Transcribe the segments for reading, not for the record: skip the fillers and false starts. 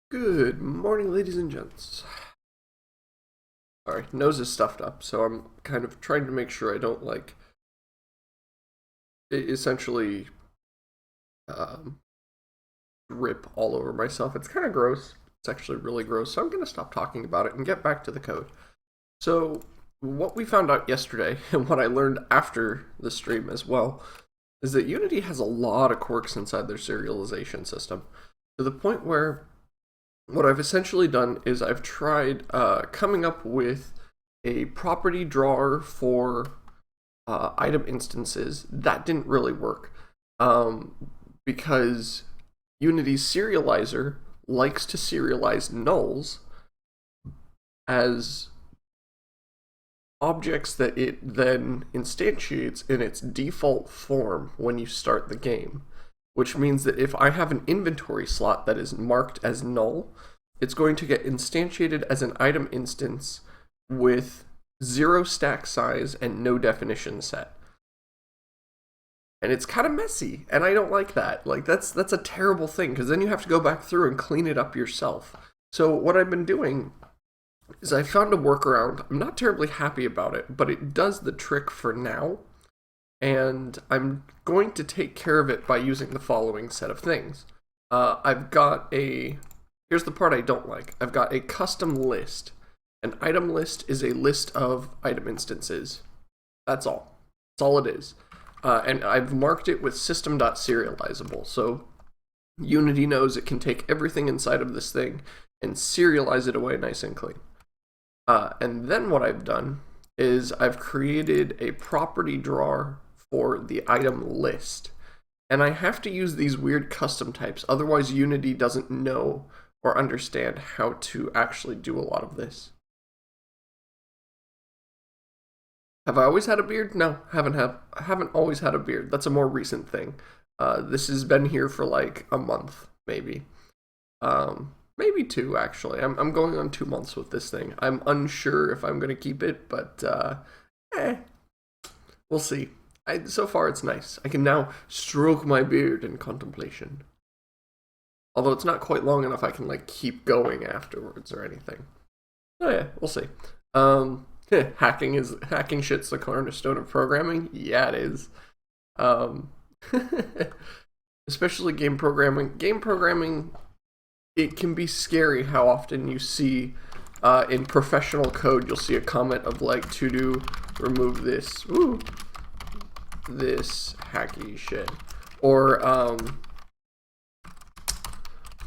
Good morning, ladies and gents. Sorry, nose is stuffed up, so I'm kind of trying to make sure I don't, essentially um, drip all over myself. It's kind of gross. It's actually really gross, so I'm going to stop talking about it and get back to the code. So, what we found out yesterday, and what I learned after the stream as well, is that Unity has a lot of quirks inside their serialization system, to the point where what I've essentially done is I've tried coming up with a property drawer for item instances. That didn't really work because Unity's serializer likes to serialize nulls as objects that it then instantiates in its default form when you start the game, which means that if I have an inventory slot that is marked as null, it's going to get instantiated as an item instance with 0 stack size and no definition set. And it's kind of messy, and I don't like that. Like, that's a terrible thing, because then you have to go back through and clean it up yourself. So what I've been doing is I found a workaround. I'm not terribly happy about it, but it does the trick for now. And I'm going to take care of it by using the following set of things. I've got a... Here's the part I don't like. I've got a custom list. An item list is a list of item instances. That's all. That's all it is. And I've marked it with system.serializable. So Unity knows it can take everything inside of this thing and serialize it away nice and clean. And then what I've done is I've created a property drawer for the item list. And I have to use these weird custom types, otherwise Unity doesn't know or understand how to actually do a lot of this. Have I always had a beard? No, haven't always had a beard. That's a more recent thing. This has been here for like a month, maybe. Maybe 2, actually. I'm going on 2 months with this thing. I'm unsure if I'm going to keep it, but we'll see. So far, it's nice. I can now stroke my beard in contemplation. Although it's not quite long enough I can, like, keep going afterwards or anything. Oh yeah, we'll see. Hacking shit's the cornerstone of programming? Yeah, it is. Especially game programming. Game programming, it can be scary how often you see in professional code, you'll see a comment of like, to do, remove this, this hacky shit. Or,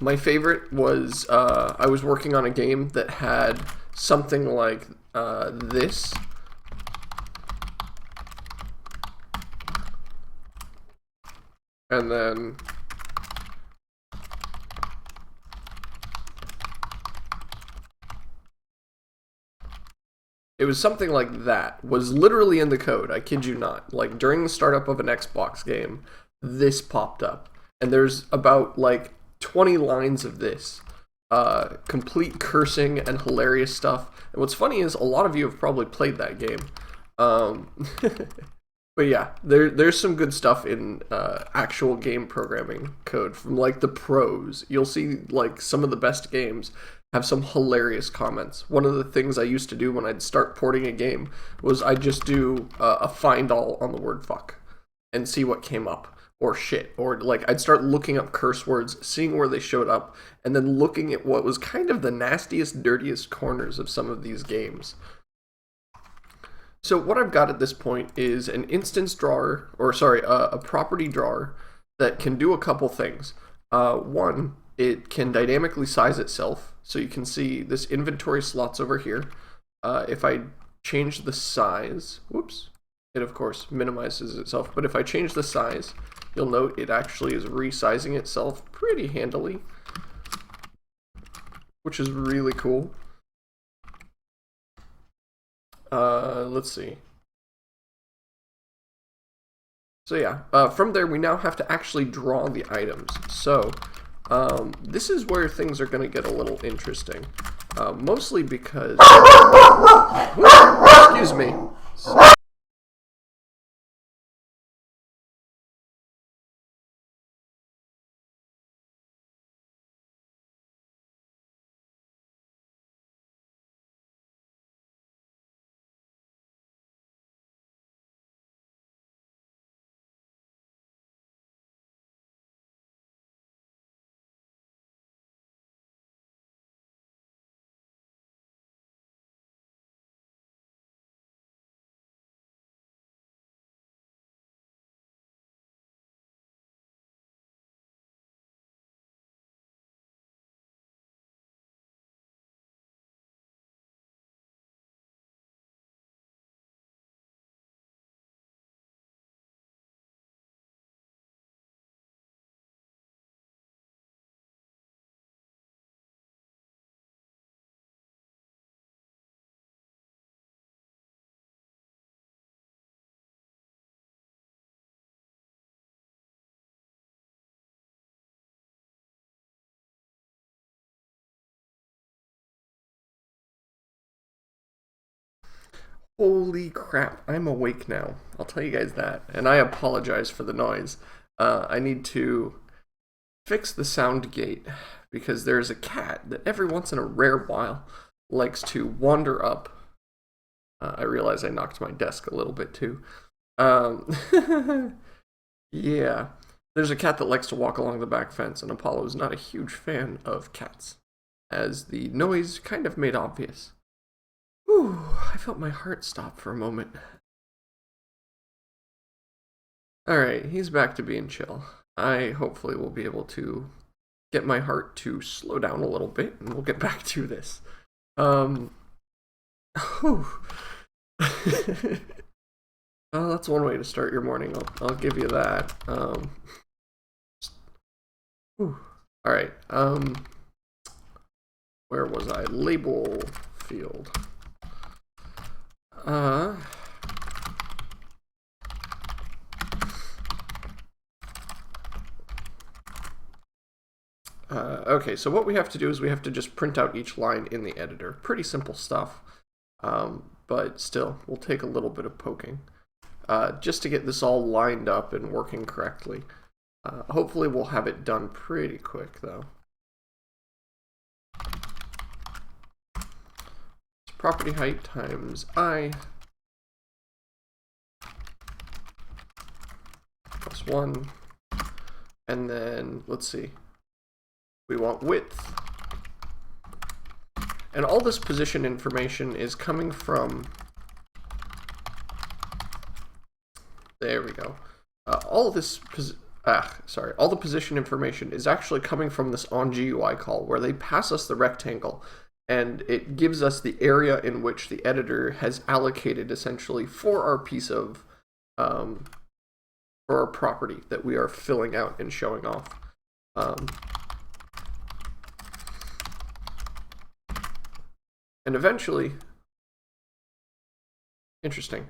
my favorite was, I was working on a game that had something like this. And then it was something like that, was literally in the code, I kid you not. Like, during the startup of an Xbox game, this popped up. And there's about, like, 20 lines of this. Complete cursing and hilarious stuff. And what's funny is a lot of you have probably played that game. But yeah, there's some good stuff in actual game programming code from like the pros. You'll see like some of the best games have some hilarious comments. One of the things I used to do when I'd start porting a game was I'd just do a find all on the word fuck and see what came up. Or shit, or like I'd start looking up curse words, seeing where they showed up, and then looking at what was kind of the nastiest, dirtiest corners of some of these games. So what I've got at this point is an instance drawer, or sorry, a property drawer that can do a couple things. One, it can dynamically size itself, so you can see this inventory slots over here. If I change the size, whoops, it of course minimizes itself, but if I change the size, you'll note it actually is resizing itself pretty handily, which is really cool. Let's see. So yeah, from there we now have to actually draw the items. So this is where things are going to get a little interesting. Mostly because... Excuse me. Holy crap, I'm awake now. I'll tell you guys that. And I apologize for the noise. I need to fix the sound gate because there's a cat that every once in a rare while likes to wander up. I realize I knocked my desk a little bit too. Yeah. There's a cat that likes to walk along the back fence, and Apollo is not a huge fan of cats, as the noise kind of made obvious. Whew, I felt my heart stop for a moment. Alright, he's back to being chill. I hopefully will be able to get my heart to slow down a little bit, and we'll get back to this. Whew. Oh, that's one way to start your morning. I'll give you that. Alright, where was I? Label field. Okay, so what we have to do is we have to just print out each line in the editor. Pretty simple stuff, but still, we'll take a little bit of poking. Just to get this all lined up and working correctly. Hopefully we'll have it done pretty quick, though. It's property height times I plus 1. And then, let's see. We want width. And all this position information is coming from... There we go. All the position information is actually coming from this onGUI call, where they pass us the rectangle, and it gives us the area in which the editor has allocated essentially for our piece of, for our property that we are filling out and showing off. And eventually, interesting.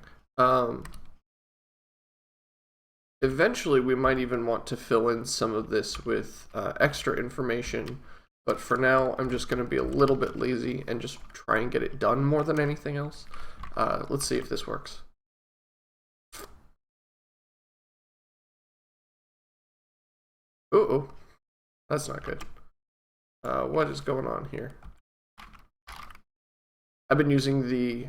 Eventually, we might even want to fill in some of this with extra information, but for now, I'm just going to be a little bit lazy and just try and get it done more than anything else. Let's see if this works. Uh-oh, that's not good. What is going on here? I've been using the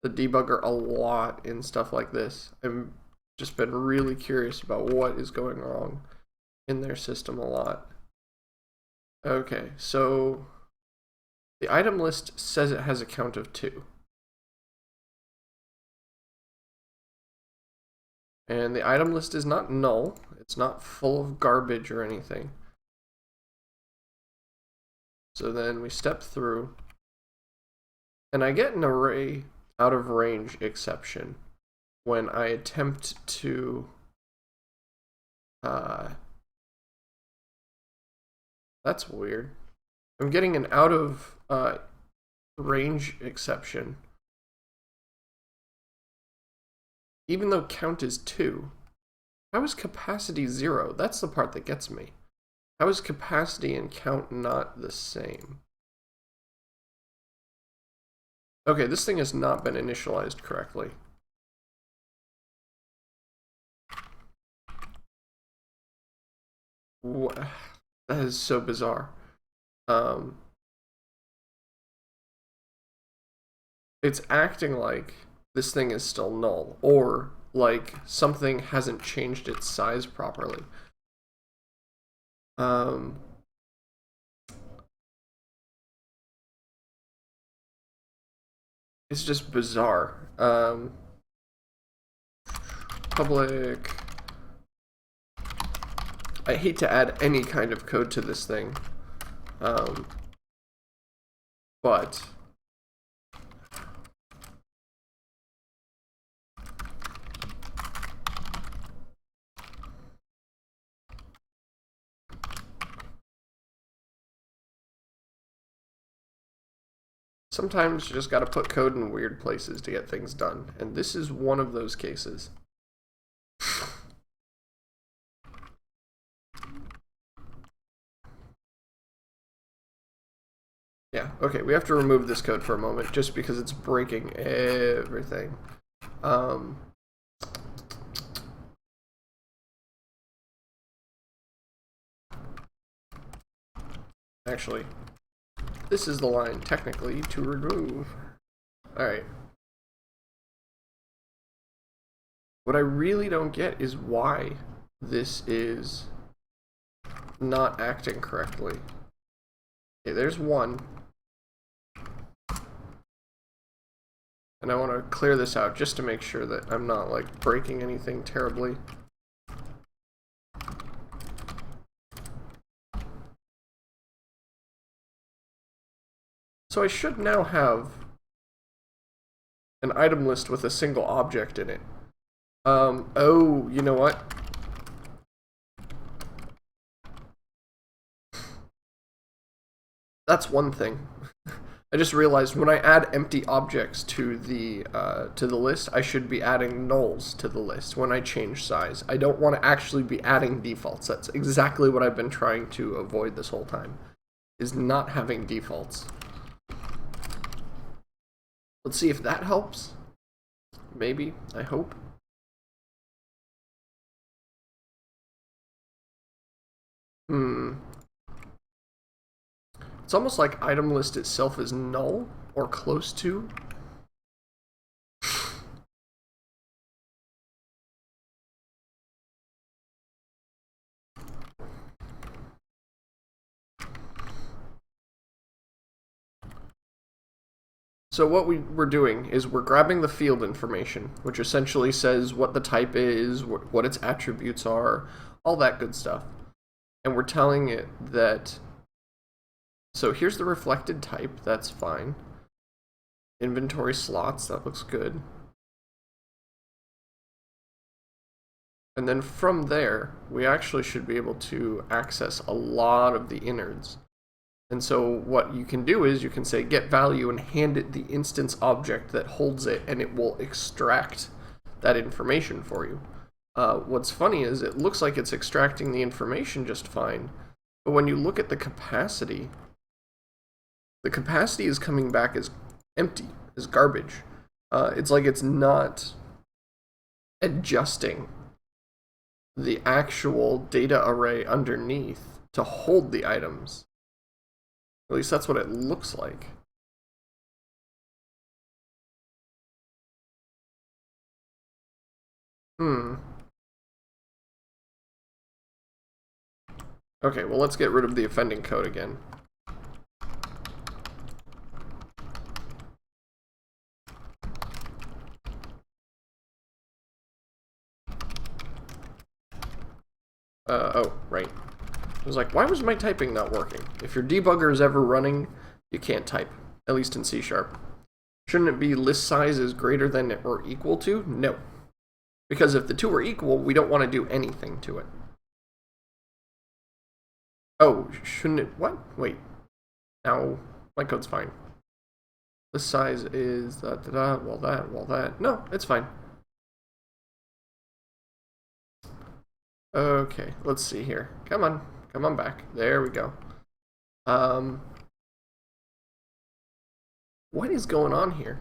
debugger a lot in stuff like this. I've just been really curious about what is going wrong in their system a lot. Okay, so the item list says it has a count of 2. And the item list is not null. It's not full of garbage or anything. So then we step through, and I get an array out of range exception when I attempt to that's weird. I'm getting an out of range exception even though count is 2. How is capacity 0? That's the part that gets me. How is capacity and count not the same? Okay, this thing has not been initialized correctly. What? That is so bizarre. It's acting like this thing is still null, or like something hasn't changed its size properly. It's just bizarre. Public. I hate to add any kind of code to this thing, but sometimes you just gotta put code in weird places to get things done, and this is one of those cases. Yeah, okay, we have to remove this code for a moment just because it's breaking everything. Actually, this is the line technically to remove. Alright. What I really don't get is why this is not acting correctly. Okay, there's one. And I want to clear this out just to make sure that I'm not, like, breaking anything terribly. So I should now have an item list with a single object in it. Oh, you know what? That's one thing. I just realized when I add empty objects to the list, I should be adding nulls to the list when I change size. I don't want to actually be adding defaults. That's exactly what I've been trying to avoid this whole time, is not having defaults. Let's see if that helps. Maybe. I hope. It's almost like item list itself is null or close to. So what we're doing is we're grabbing the field information, which essentially says what the type is, what its attributes are, all that good stuff. And we're telling it that, so here's the reflected type, that's fine. Inventory slots, that looks good. And then from there, we actually should be able to access a lot of the innards. And so what you can do is you can say get value and hand it the instance object that holds it, and it will extract that information for you. What's funny is it looks like it's extracting the information just fine, but when you look at the capacity is coming back as empty, as garbage. It's like it's not adjusting the actual data array underneath to hold the items. At least that's what it looks like. Okay, well, let's get rid of the offending code again. Oh, right. I was like, why was my typing not working? If your debugger is ever running, you can't type, at least in C#. Shouldn't it be list size is greater than or equal to? No. Because if the two are equal, we don't want to do anything to it. Oh, shouldn't it? What? Wait. Now, my code's fine. List size is well that. No, it's fine. Okay, let's see here. Come on. Come on back. There we go. What is going on here?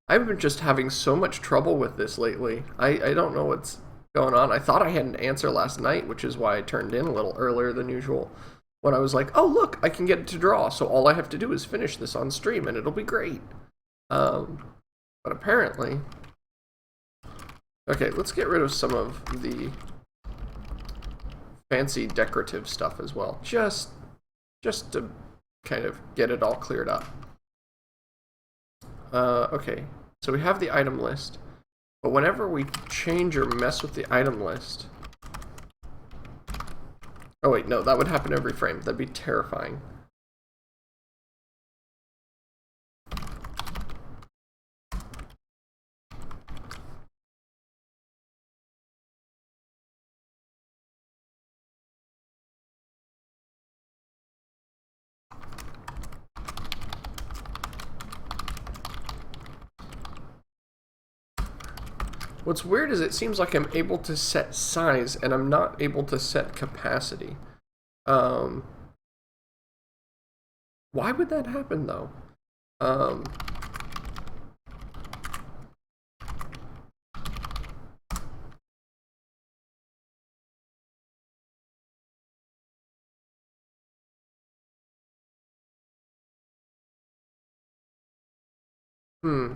I've been just having so much trouble with this lately. I don't know what's going on. I thought I had an answer last night, which is why I turned in a little earlier than usual. When I was like, oh look, I can get it to draw, so all I have to do is finish this on stream and it'll be great. But apparently... Okay, let's get rid of some of the fancy decorative stuff as well, just to kind of get it all cleared up. Okay, so we have the item list, but whenever we change or mess with the item list... Oh wait, no, that would happen every frame. That'd be terrifying. What's weird is it seems like I'm able to set size and I'm not able to set capacity. Why would that happen though? Um, hmm.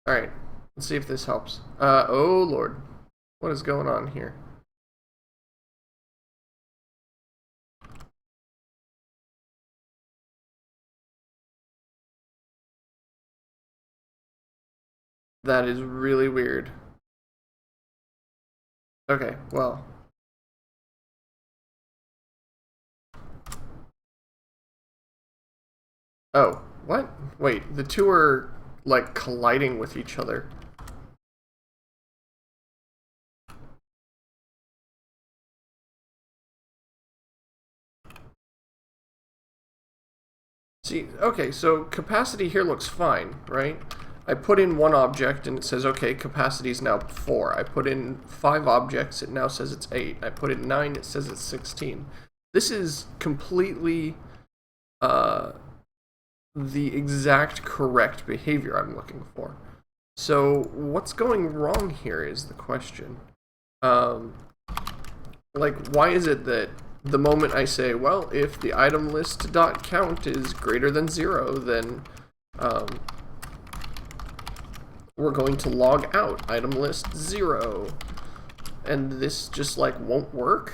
Alright, let's see if this helps. Oh lord. What is going on here? That is really weird. Okay, well. Oh, what? Wait, the two are, like, colliding with each other. See, okay, so capacity here looks fine, right? I put in one object and it says, okay, capacity is now 4. I put in 5 objects, it now says it's 8. I put in 9, it says it's 16. This is completely the exact correct behavior I'm looking for. So what's going wrong here is the question. Like, why is it that the moment I say, well, if the item list dot count is greater than 0, then we're going to log out item list 0, and this just like won't work?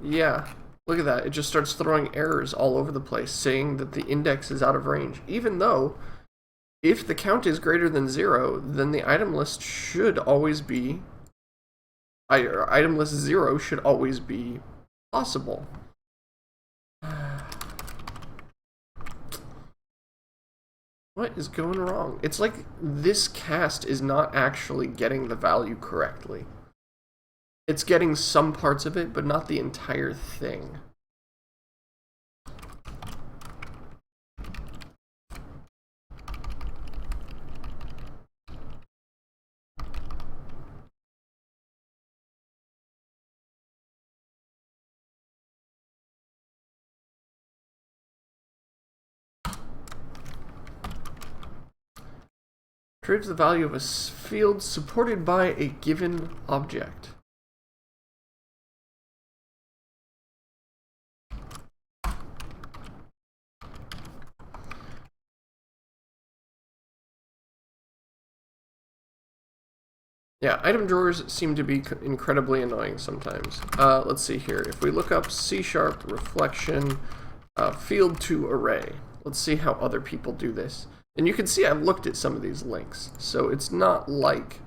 Yeah, look at that. It just starts throwing errors all over the place, saying that the index is out of range, even though if the count is greater than 0, then the item list should always be, item list 0 should always be possible. What is going wrong? It's like this cast is not actually getting the value correctly. It's getting some parts of it, but not the entire thing. Retrieves the value of a field supported by a given object. Yeah, item drawers seem to be incredibly annoying sometimes. Let's see here. If we look up C# reflection field to array, let's see how other people do this. And you can see I've looked at some of these links, so it's not like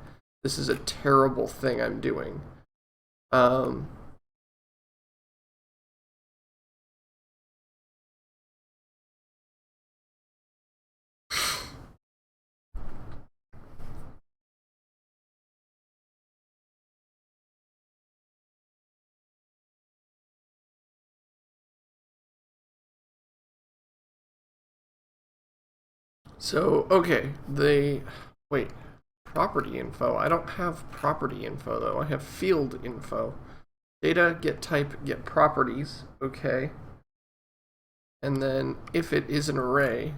this is a terrible thing I'm doing. So, okay, wait, property info. I don't have property info, though. I have field info. Data, get type, get properties, okay. And then, if it is an array,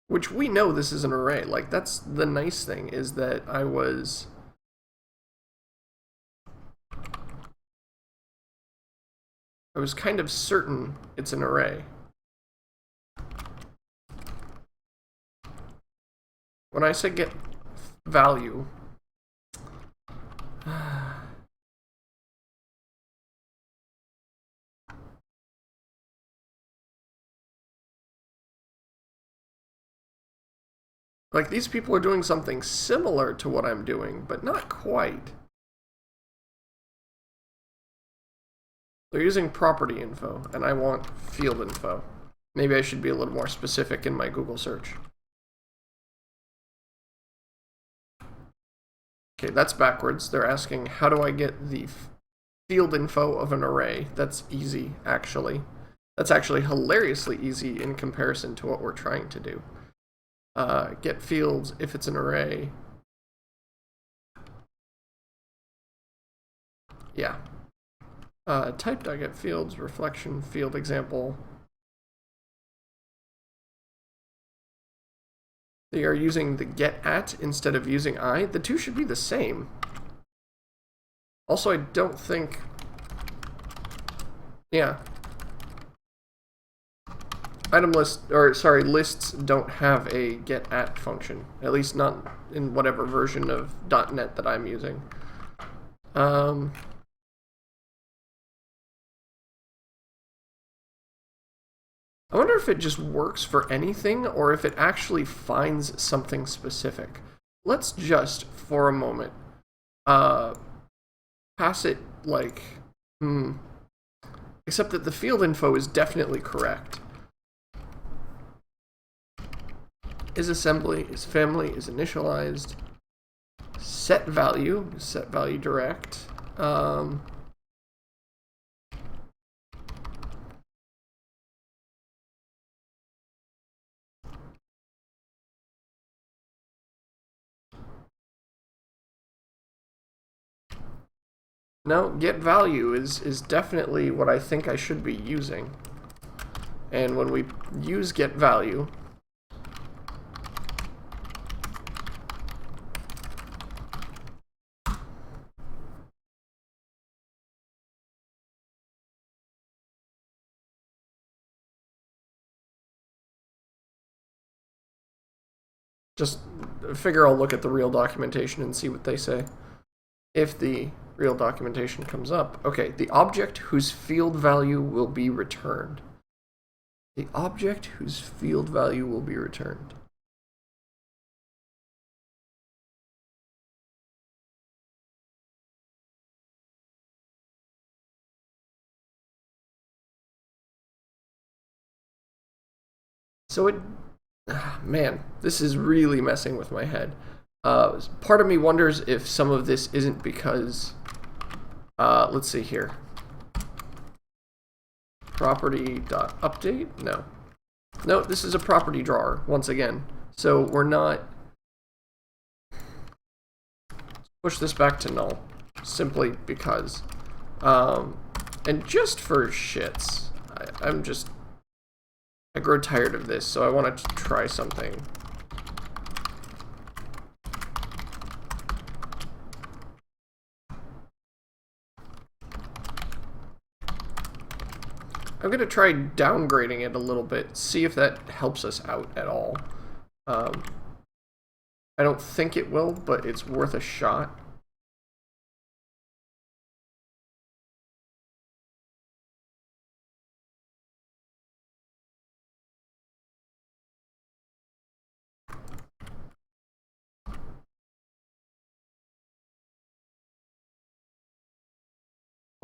which we know this is an array. Like, that's the nice thing, is that I was kind of certain it's an array. When I said get value, like, these people are doing something similar to what I'm doing, but not quite. They're using property info, and I want field info. Maybe I should be a little more specific in my Google search. Okay, that's backwards. They're asking, how do I get the field info of an array? That's easy, actually. That's actually hilariously easy in comparison to what we're trying to do. Get fields if it's an array. Yeah. Type.get fields, reflection field example. They are using the get at instead of using I. The two should be the same. Also, I don't think... Yeah. Item list, or sorry, lists don't have a get at function. At least not in whatever version of .NET that I'm using. I wonder if it just works for anything or if it actually finds something specific. Let's just, for a moment, pass it like, except that the field info is definitely correct. Is assembly, is family, is initialized. Set value direct. No, get value is definitely what I think I should be using. And when we use get value, just figure I'll look at the real documentation and see what they say. If the real documentation comes up. Okay, the object whose field value will be returned. The object whose field value will be returned. So it... Man, this is really messing with my head. Part of me wonders if some of this isn't because... let's see here. Property.update? No. No, this is a property drawer, once again. So we're not... Push this back to null. Simply because. And just for shits, I grow tired of this, so I want to try something. I'm going to try downgrading it a little bit, see if that helps us out at all. I don't think it will, but it's worth a shot.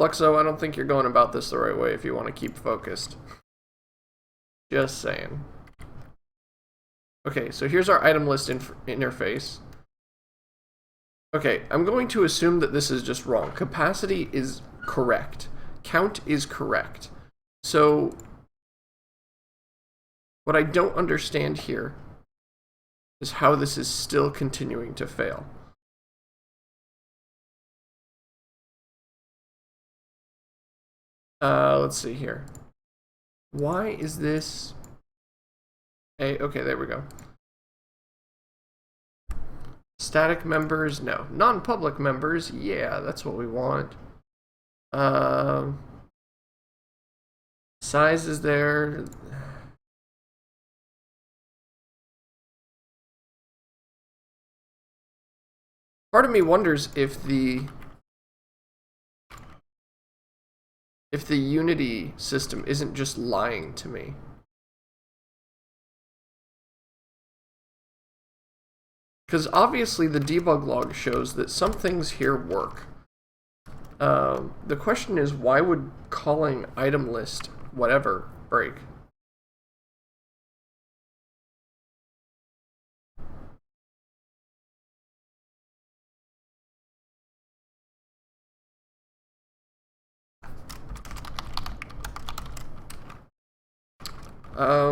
Luxo, I don't think you're going about this the right way if you want to keep focused. Just saying. Okay, so here's our item list interface. Okay, I'm going to assume that this is just wrong. Capacity is correct. Count is correct. So, what I don't understand here is how this is still continuing to fail. Let's see here. Why is this... okay, there we go. Static members, no. Non-public members, yeah, that's what we want. Size is there. Part of me wonders if the Unity system isn't just lying to me. Because obviously the debug log shows that some things here work. The question is, why would calling item list whatever break?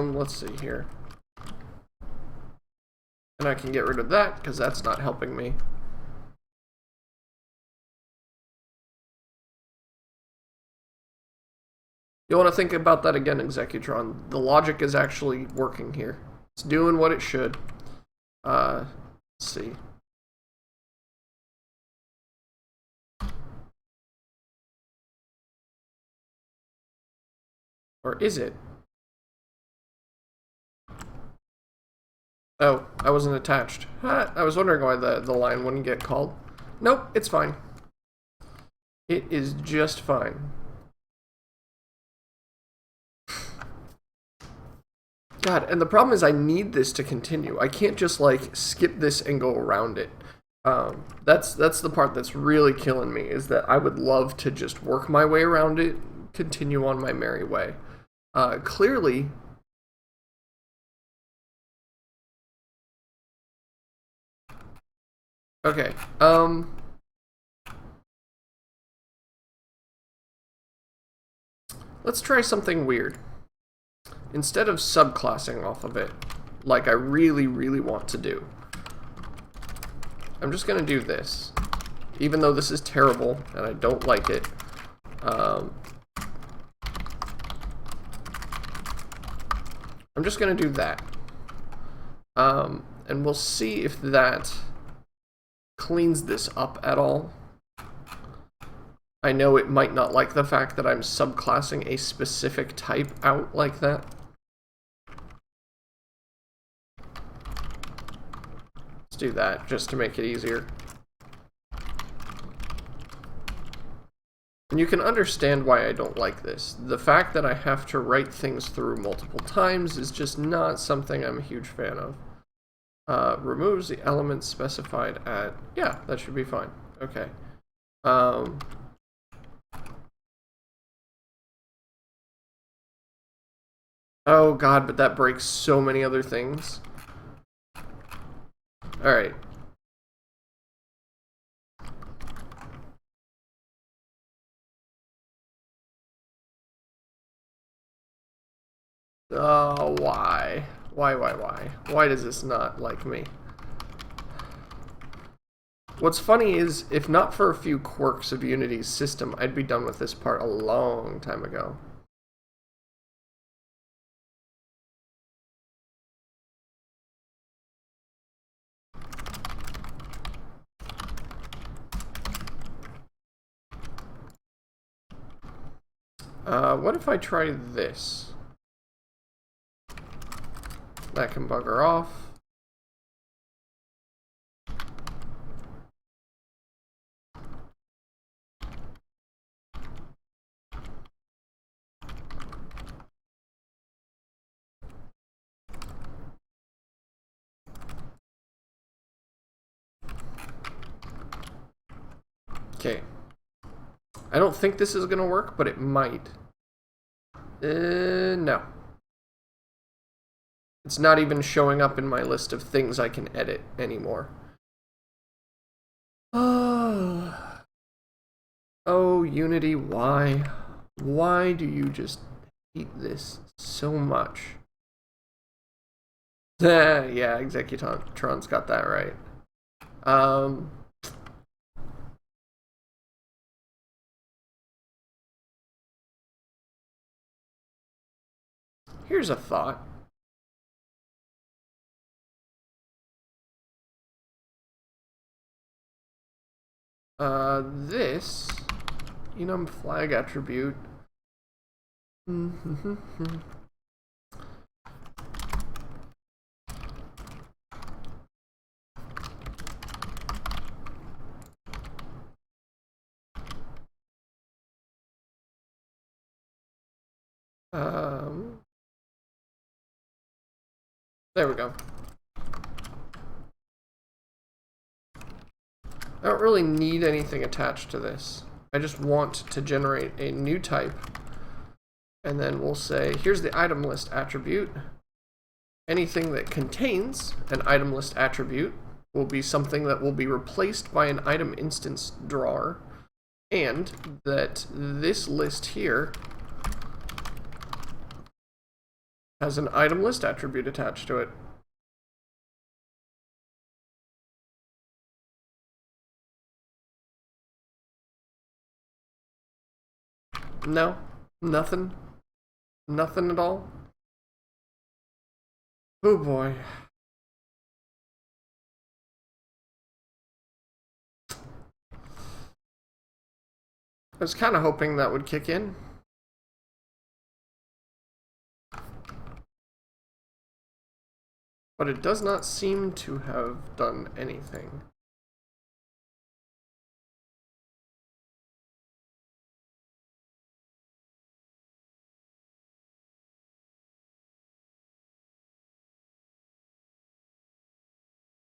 Let's see here. And I can get rid of that, because that's not helping me. You want to think about that again, Executron. The logic is actually working here. It's doing what it should. Let's see. Or is it? Oh, I wasn't attached. I was wondering why the line wouldn't get called. Nope, it's fine. It is just fine. God, and the problem is I need this to continue. I can't just, like, skip this and go around it. That's the part that's really killing me, is that I would love to just work my way around it, continue on my merry way. Clearly... Okay, let's try something weird. Instead of subclassing off of it, like I really, really want to do, I'm just going to do this. Even though this is terrible, and I don't like it. I'm just going to do that. And we'll see if that cleans this up at all. I know it might not like the fact that I'm subclassing a specific type out like that. Let's do that, just to make it easier. And you can understand why I don't like this. The fact that I have to write things through multiple times is just not something I'm a huge fan of. Removes the elements specified at... Yeah, that should be fine. Okay. Oh god, but that breaks so many other things. Alright. Oh, why? Why? Why does this not like me? What's funny is, if not for a few quirks of Unity's system, I'd be done with this part a long time ago. What if I try this? That can bugger off. Okay. I don't think this is gonna work, but it might. No. It's not even showing up in my list of things I can edit anymore. Oh, Unity, why? Why do you just hate this so much? Yeah, Executron's got that right. Here's a thought. This enum flag attribute. There we go. I don't really need anything attached to this. I just want to generate a new type. And then we'll say, here's the item list attribute. Anything that contains an item list attribute will be something that will be replaced by an item instance drawer. And that this list here has an item list attribute attached to it. No, nothing. Nothing at all? Oh boy. I was kind of hoping that would kick in. But it does not seem to have done anything.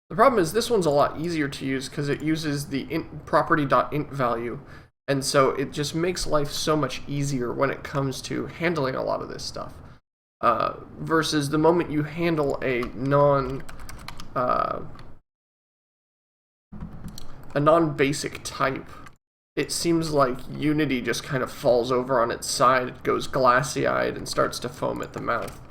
The problem is this one's a lot easier to use because it uses the property.int value, and so it just makes life so much easier when it comes to handling a lot of this stuff. Versus the moment you handle a non-basic type, it seems like Unity just kind of falls over on its side, it goes glassy-eyed and starts to foam at the mouth.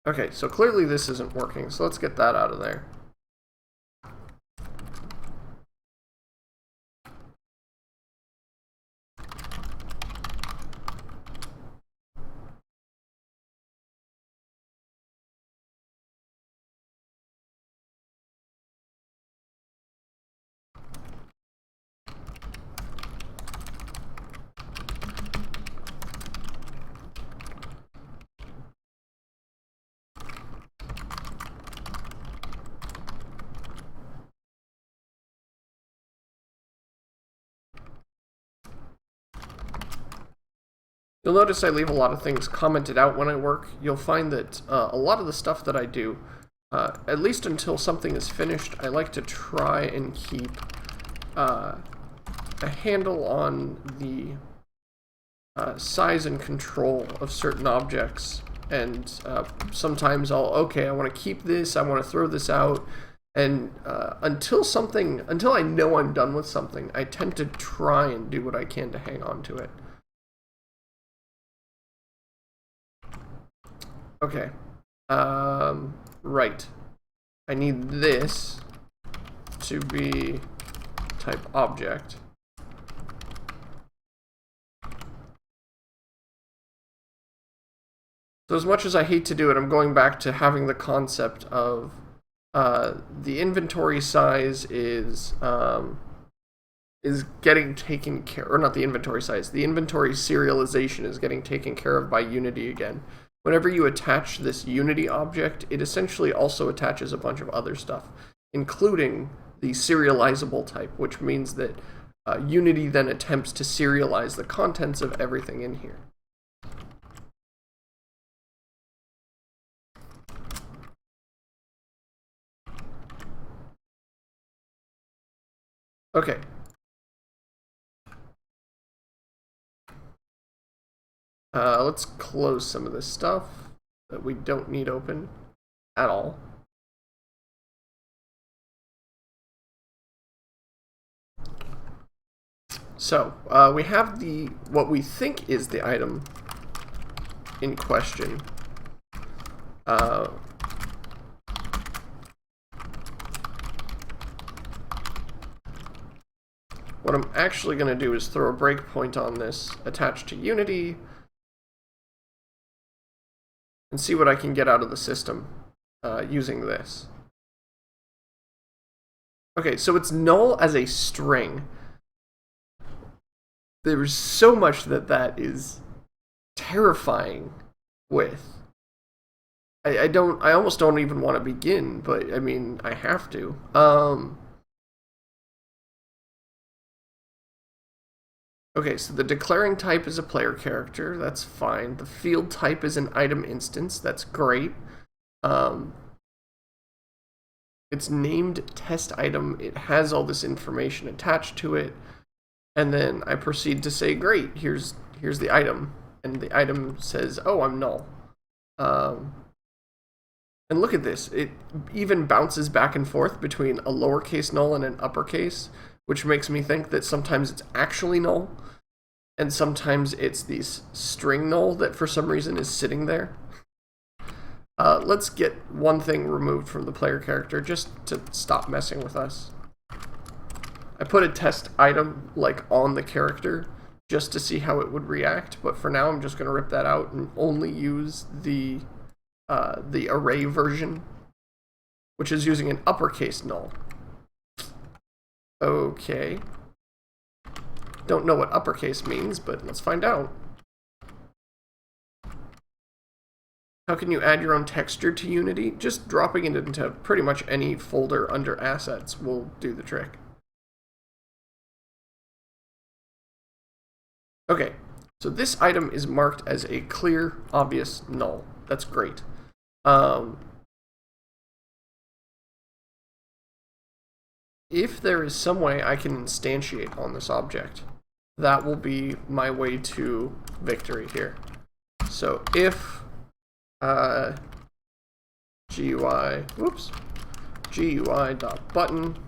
Okay, so clearly this isn't working, so let's get that out of there. You'll notice I leave a lot of things commented out when I work. You'll find that a lot of the stuff that I do, at least until something is finished, I like to try and keep a handle on the size and control of certain objects. And sometimes I want to keep this, I want to throw this out. And until I know I'm done with something, I tend to try and do what I can to hang on to it. Okay. Right. I need this to be type object. So as much as I hate to do it, I'm going back to having the concept of the inventory size is getting taken care, or not the inventory size, the inventory serialization is getting taken care of by Unity again. Whenever you attach this Unity object, it essentially also attaches a bunch of other stuff, including the serializable type, which means that Unity then attempts to serialize the contents of everything in here. Okay. Let's close some of this stuff that we don't need open at all. So, we have what we think is the item in question. What I'm actually going to do is throw a breakpoint on this, attached to Unity, and see what I can get out of the system using this. Okay, so it's null as a string. There's so much that is terrifying with. I almost don't even want to begin, but I mean, I have to. Okay, so the declaring type is a player character, that's fine. The field type is an item instance, that's great. It's named test item, it has all this information attached to it, and then I proceed to say, great, here's the item, and the item says, oh, I'm null. And look at this, it even bounces back and forth between a lowercase null and an uppercase, which makes me think that sometimes it's actually null. and sometimes it's the string null that for some reason is sitting there. Let's get one thing removed from the player character just to stop messing with us. I put a test item like on the character just to see how it would react, but for now I'm just going to rip that out and only use the array version, which is using an uppercase null. Okay. Don't know what uppercase means, but let's find out. How can you add your own texture to Unity? Just dropping it into pretty much any folder under assets will do the trick. Okay, so this item is marked as a clear, obvious null. That's great. If there is some way I can instantiate on this object, that will be my way to victory here. So if GUI.button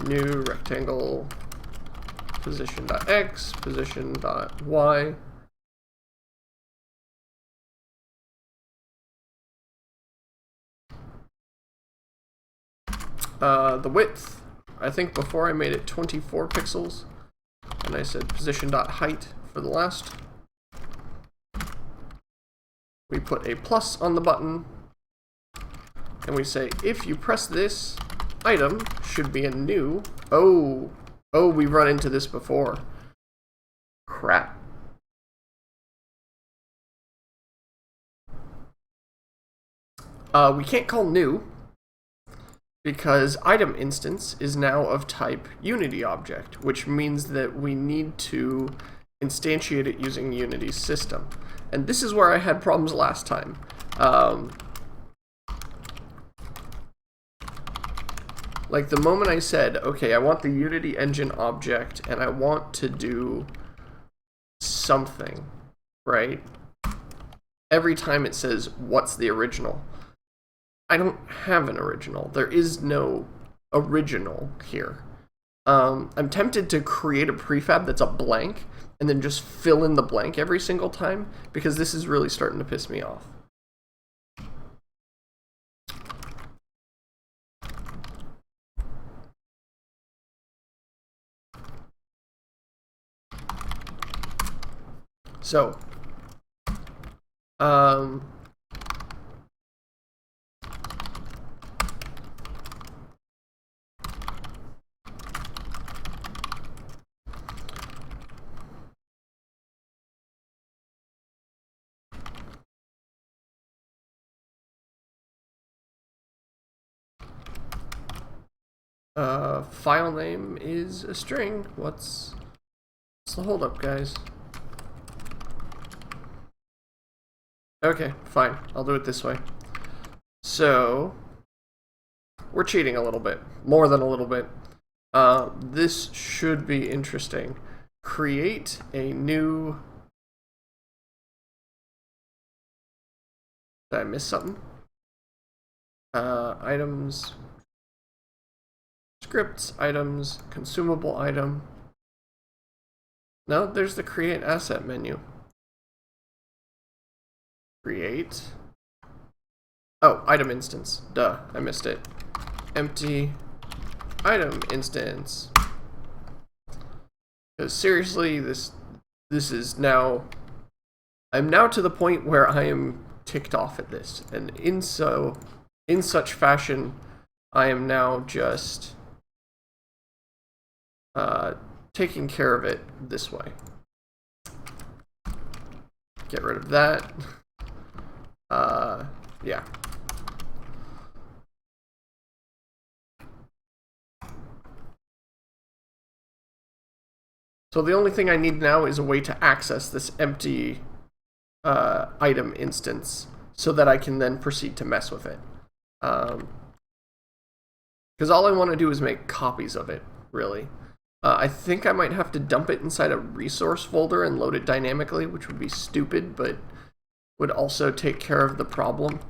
new rectangle position.x position.y the width, I think before I made it 24 pixels and I said position.height for the last. We put a plus on the button, and we say, if you press this, item should be a new... Oh, we run into this before. Crap. We can't call new, because item instance is now of type Unity object, which means that we need to instantiate it using Unity's system. And this is where I had problems last time. Like the moment I said, okay, I want the Unity engine object and I want to do something, right? Every time it says, what's the original? I don't have an original. There is no original here. I'm tempted to create a prefab that's a blank and then just fill in the blank every single time, because this is really starting to piss me off. So, file name is a string. What's the holdup, guys? Okay, fine. I'll do it this way. So, we're cheating a little bit. More than a little bit. This should be interesting. Create a new... Did I miss something? Items... Scripts, items, consumable item. No, there's the create asset menu. Create. Oh, item instance. Duh, I missed it. Empty item instance. Because seriously, this is now... I'm now to the point where I am ticked off at this. And in such fashion, I am now just... taking care of it this way. Get rid of that. Yeah. So the only thing I need now is a way to access this empty item instance so that I can then proceed to mess with it. Because all I want to do is make copies of it, really. I think I might have to dump it inside a resource folder and load it dynamically, which would be stupid, but would also take care of the problem.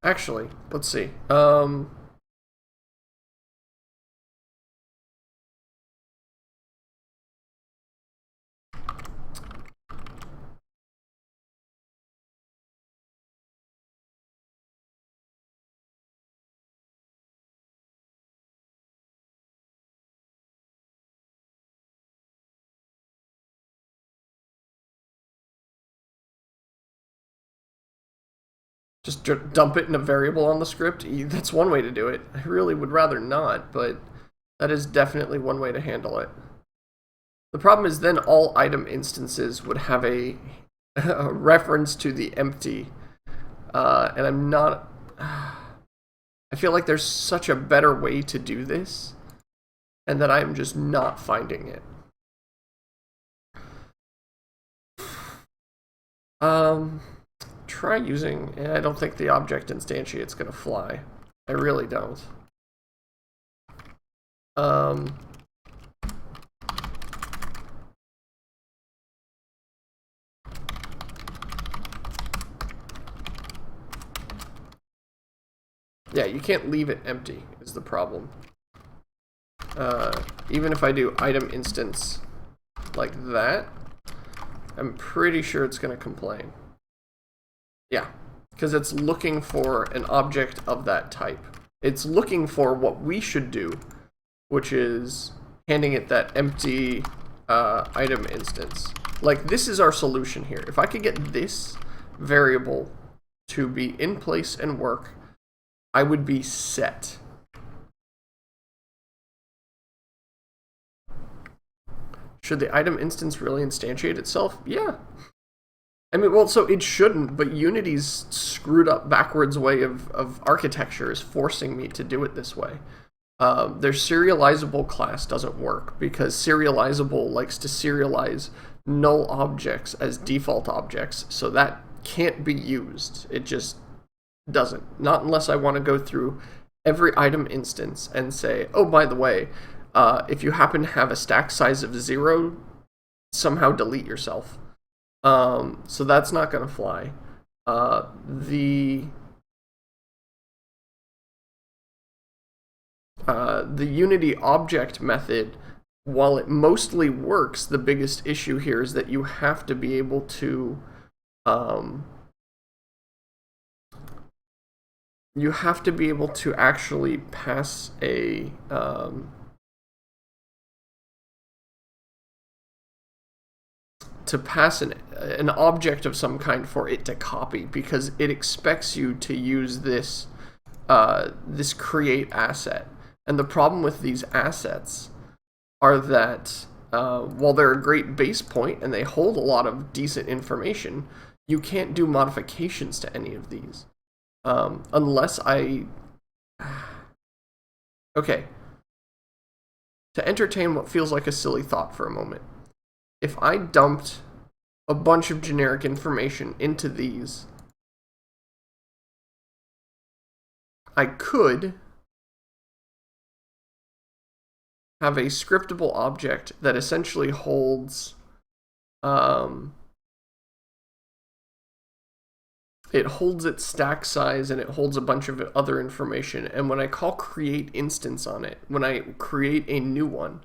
Actually, let's see. Just dump it in a variable on the script. That's one way to do it. I really would rather not, but that is definitely one way to handle it. The problem is then all item instances would have a reference to the empty, and I'm not. I feel like there's such a better way to do this, and that I'm just not finding it. Try using. I don't think the object instantiate's gonna fly. I really don't. Yeah, you can't leave it empty is the problem. Even if I do item instance like that, I'm pretty sure it's going to complain. Yeah, because it's looking for an object of that type. It's looking for what we should do, which is handing it that empty item instance. Like, this is our solution here. If I could get this variable to be in place and work, I would be set. Should the item instance really instantiate itself? Yeah. I mean, well, so it shouldn't, but Unity's screwed up backwards way of architecture is forcing me to do it this way. Their serializable class doesn't work because serializable likes to serialize null objects as default objects, so that can't be used. It just doesn't. Not unless I want to go through every item instance and say, oh, by the way, if you happen to have a stack size of 0, somehow delete yourself. So that's not going to fly. The Unity object method, while it mostly works, the biggest issue here is that you have to be able to actually pass a an object of some kind for it to copy, because it expects you to use this this create asset. And the problem with these assets are that while they're a great base point and they hold a lot of decent information, you can't do modifications to any of these. Unless I... Okay. To entertain what feels like a silly thought for a moment. If I dumped a bunch of generic information into these, I could have a scriptable object that essentially holds it holds its stack size and it holds a bunch of other information, and when I call create instance on it, when I create a new one,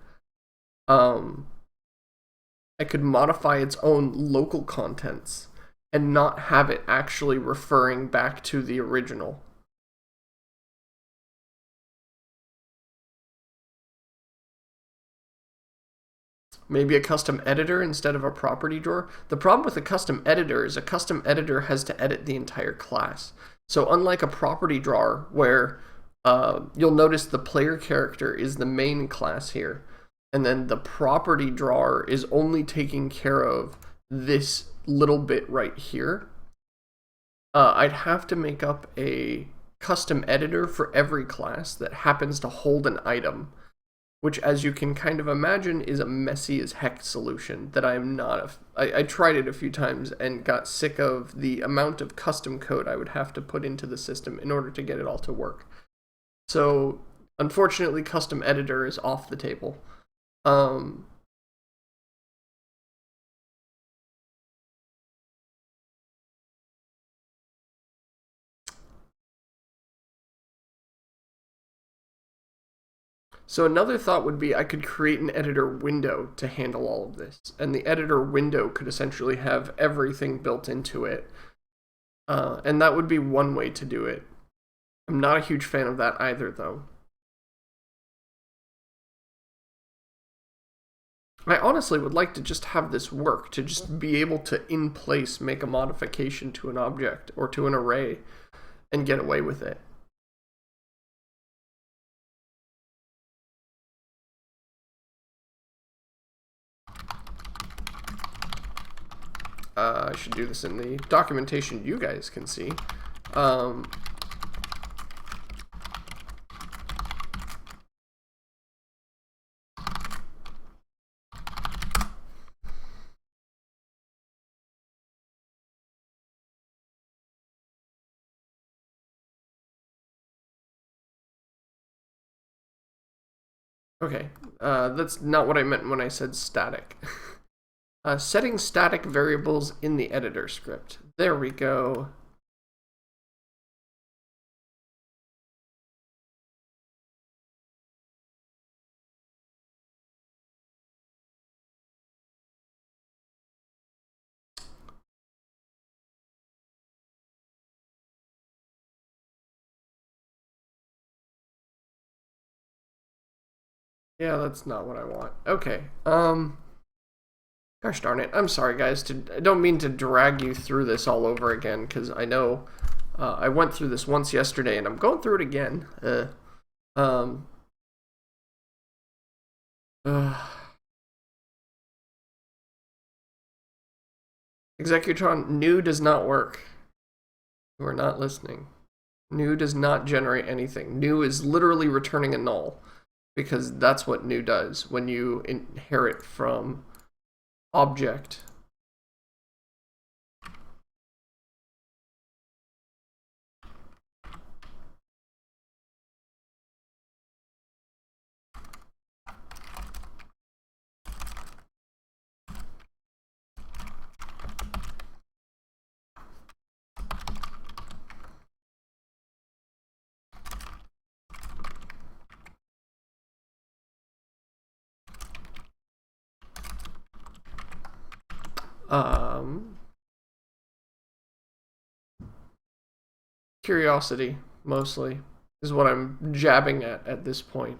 I could modify its own local contents and not have it actually referring back to the original. Maybe a custom editor instead of a property drawer. The problem with a custom editor is a custom editor has to edit the entire class. So unlike a property drawer where you'll notice the player character is the main class here, and then the property drawer is only taking care of this little bit right here, I'd have to make up a custom editor for every class that happens to hold an item, which, as you can kind of imagine, is a messy as heck solution that I am not... I tried it a few times and got sick of the amount of custom code I would have to put into the system in order to get it all to work. So, unfortunately, custom editor is off the table. So another thought would be I could create an editor window to handle all of this. And the editor window could essentially have everything built into it. And that would be one way to do it. I'm not a huge fan of that either, though. I honestly would like to just have this work, to just be able to, in place, make a modification to an object or to an array and get away with it. I should do this in the documentation you guys can see. Okay, that's not what I meant when I said static. Setting static variables in the editor script. There we go. Yeah, that's not what I want. Okay. Gosh darn it. I'm sorry, guys. I don't mean to drag you through this all over again, because I know I went through this once yesterday, and I'm going through it again. Executron, new does not work. You are not listening. New does not generate anything. New is literally returning a null, because that's what new does when you inherit from object. Curiosity, mostly, is what I'm jabbing at this point.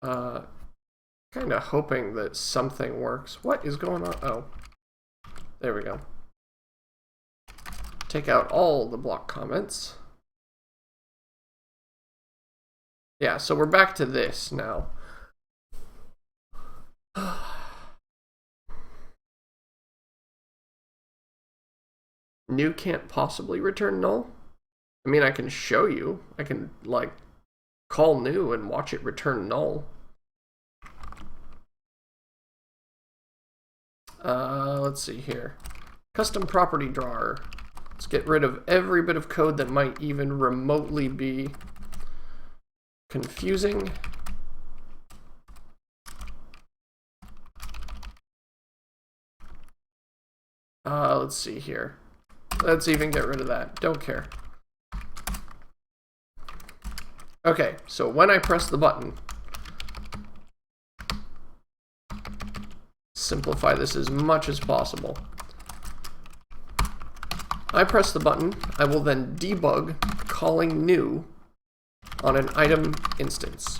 Kind of hoping that something works. What is going on? Oh, there we go. Take out all the block comments. Yeah, so we're back to this now. New can't possibly return null? I mean, I can show you. I can, like, call new and watch it return null. Let's see here. Custom property drawer. Let's get rid of every bit of code that might even remotely be confusing. Let's see here. Let's even get rid of that. Don't care. Okay, so when I press the button, simplify this as much as possible. I press the button, I will then debug calling new on an item instance.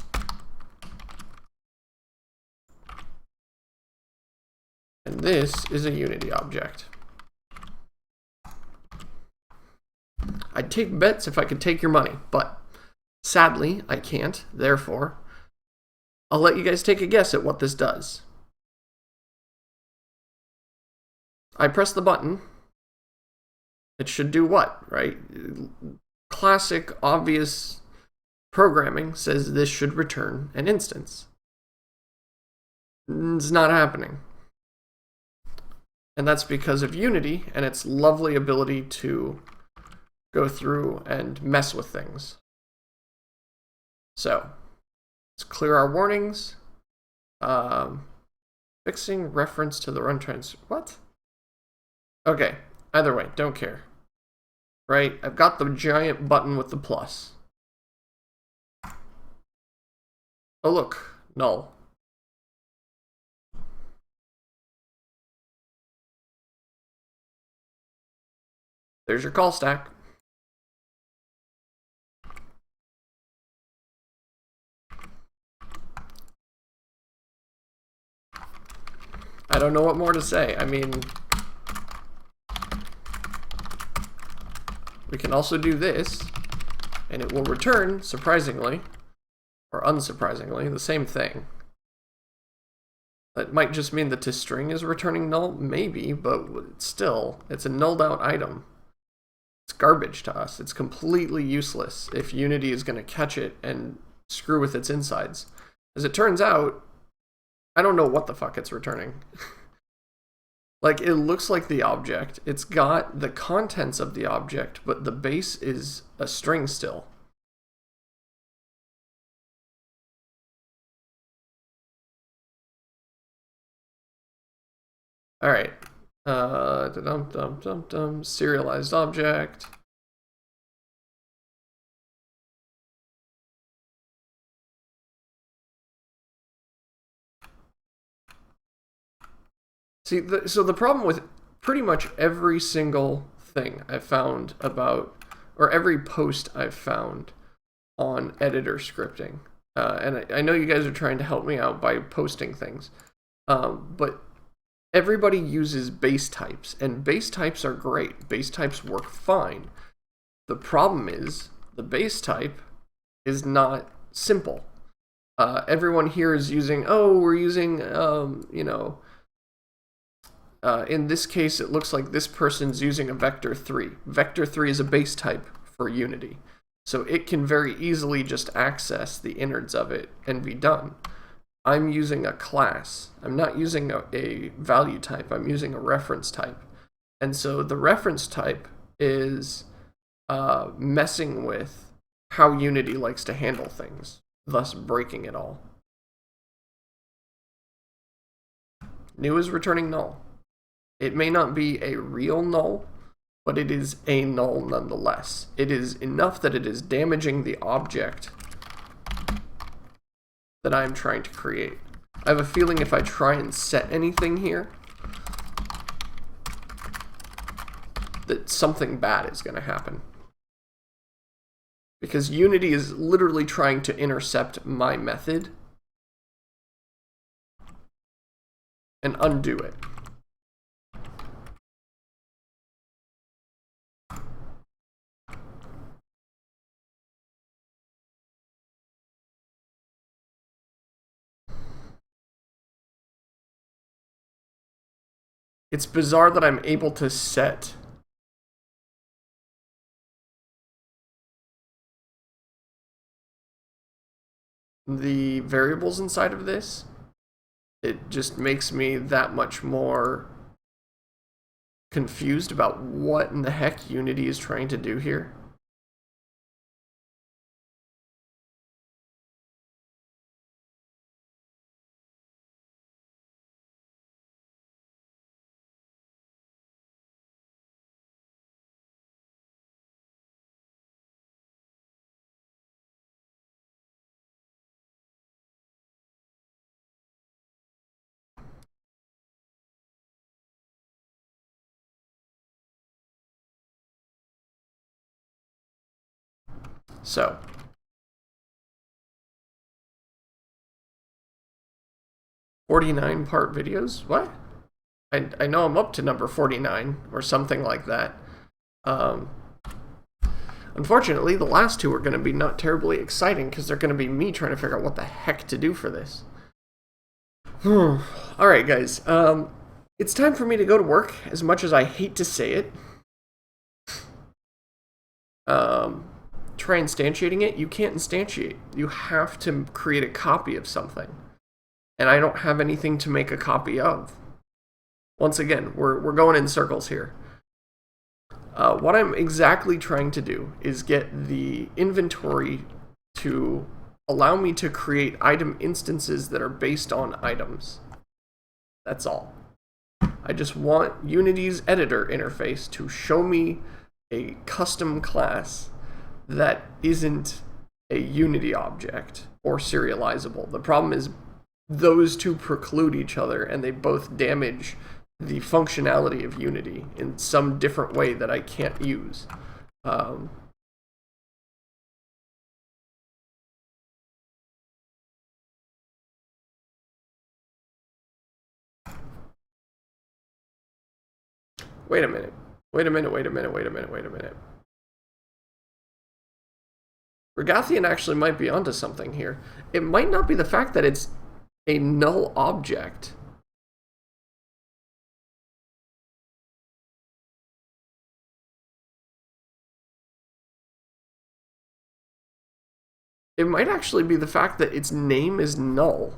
And this is a Unity object. I'd take bets if I could take your money, but sadly, I can't. Therefore, I'll let you guys take a guess at what this does. I press the button. It should do what, right? Classic, obvious programming says this should return an instance. It's not happening. And that's because of Unity and its lovely ability to go through and mess with things. So, let's clear our warnings. Fixing reference to the runtime. What? Okay, either way, don't care. Right? I've got the giant button with the plus. Oh look, null. There's your call stack. I don't know what more to say. I mean, we can also do this, and it will return, surprisingly, or unsurprisingly, the same thing. That might just mean that this string is returning null, maybe, but still, it's a nulled out item. It's garbage to us. It's completely useless if Unity is going to catch it and screw with its insides. As it turns out, I don't know what the fuck it's returning. Like, it looks like the object. It's got the contents of the object, but the base is a string still. All right. Serialized object. See, so the problem with pretty much every single thing I've found about, or every post I've found on editor scripting, and I know you guys are trying to help me out by posting things, but everybody uses base types, and base types are great. Base types work fine. The problem is the base type is not simple. Everyone here is using, we're using, in this case, it looks like this person's using a vector 3. Vector 3 is a base type for Unity, so it can very easily just access the innards of it and be done. I'm using a class. I'm not using a value type. I'm using a reference type. And so the reference type is messing with how Unity likes to handle things, thus breaking it all. New is returning null. It may not be a real null, but it is a null nonetheless. It is enough that it is damaging the object that I'm trying to create. I have a feeling if I try and set anything here, that something bad is going to happen. Because Unity is literally trying to intercept my method and undo it. It's bizarre that I'm able to set the variables inside of this. It just makes me that much more confused about what in the heck Unity is trying to do here. So, $49 videos? What? I know I'm up to number 49 or something like that. Unfortunately, the last two are going to be not terribly exciting because they're going to be me trying to figure out what the heck to do for this. Alright, guys. It's time for me to go to work, as much as I hate to say it. Try instantiating it. You can't instantiate. You have to create a copy of something. And I don't have anything to make a copy of. Once again, we're going in circles here. What I'm exactly trying to do is get the inventory to allow me to create item instances that are based on items. That's all. I just want Unity's editor interface to show me a custom class that isn't a Unity object or serializable. The problem is those two preclude each other, and they both damage the functionality of Unity in some different way that I can't use. Wait a minute. Wait a minute. Regathian actually might be onto something here. It might not be the fact that it's a null object. It might actually be the fact that its name is null.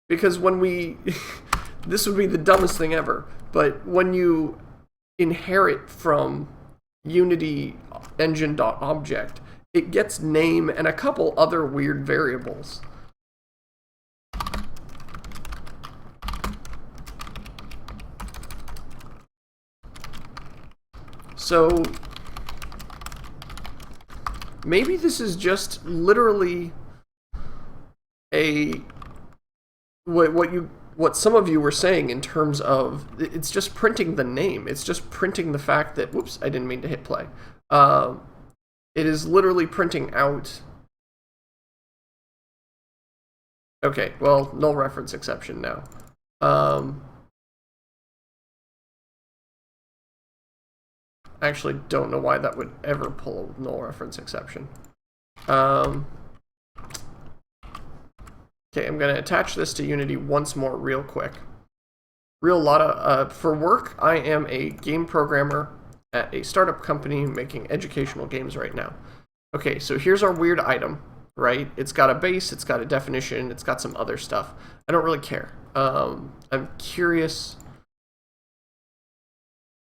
Because when we... this would be the dumbest thing ever, but when you inherit from Unity engine.object, it gets name and a couple other weird variables. So maybe this is just literally a what some of you were saying in terms of it's just printing the name. It's just printing the fact that, whoops, I didn't mean to hit play. It is literally printing out. Okay, well, null reference exception now. I actually don't know why that would ever pull a null reference exception. Okay, I'm going to attach this to Unity once more real quick. For work, I am a game programmer at a startup company making educational games right now. Okay, so here's our weird item, right? It's got a base, it's got a definition, it's got some other stuff. I don't really care. I'm curious.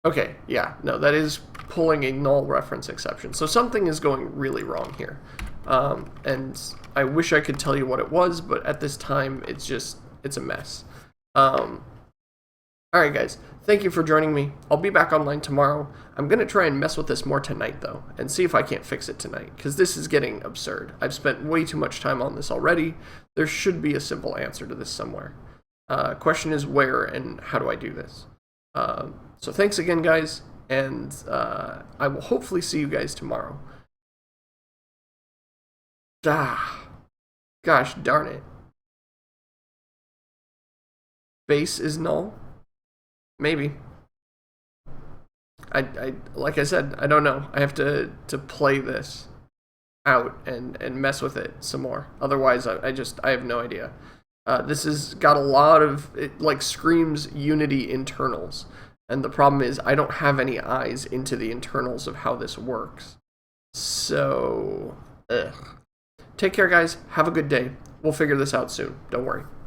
Okay, yeah, no, that is pulling a null reference exception. So something is going really wrong here. And I wish I could tell you what it was, but at this time, it's a mess. Alright guys, thank you for joining me. I'll be back online tomorrow. I'm going to try and mess with this more tonight though, and see if I can't fix it tonight, because this is getting absurd. I've spent way too much time on this already. There should be a simple answer to this somewhere. Question is where and how do I do this? So thanks again guys, and I will hopefully see you guys tomorrow. Gosh darn it. Base is null? Maybe. I like I said, I don't know. I have to play this out and mess with it some more. Otherwise, I have no idea. This has got a lot of, it like screams Unity internals. And the problem is I don't have any eyes into the internals of how this works. So, ugh. Take care, guys. Have a good day. We'll figure this out soon. Don't worry.